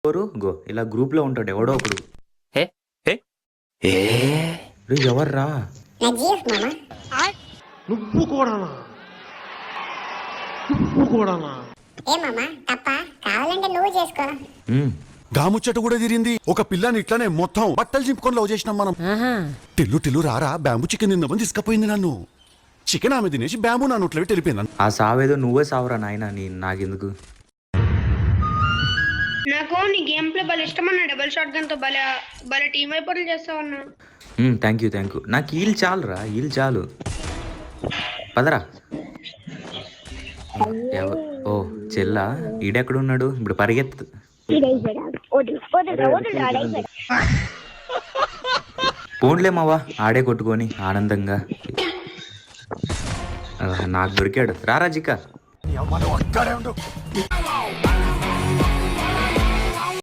Go ఇలా group లో ఉంటాడు ఎవడో ఒకడు. హే హే ఏ రే ఎవర్రా? నువ్వు కూడానా? ఏ మామా తప్ప కావాలంటే నువ్వు చేసుకో. గాముచ్చట కూడా తిరింది. ఒక పిల్లని ఇట్లానే మొత్తం బట్టలు చింపుకొని లవ్ చేసినాం మనం. టిల్లు టిల్లు రారా బ్యాంబు చికెన్ తిందామని తీసుకుపోయింది నన్ను. చికెన్ ఆమె తినేసి బ్యాంబు నా నోట్లో వెళ్ళిపోయింది. ఆ సావేదో నువ్వే సావురా నాయన, నాకెందుకు. నాకు నీ గేమ్ ప్లే భలే ఇష్టం అన్న. డబుల్ షాట్ గన్ తో భలే టీమ్ అయిపోయి చేస్తావన్నా. థ్యాంక్ యూ నాకు ఈల్ చాలురా, ఈల్ చాలు. పదరా. ఓ చెల్లా, ఈడెక్కడున్నాడు ఇప్పుడు? పరిగెత్తు. పోన్లే మావా, ఆడే కొట్టుకొని ఆనందంగా. నాకు దొరికాడు. రారా జిక్క.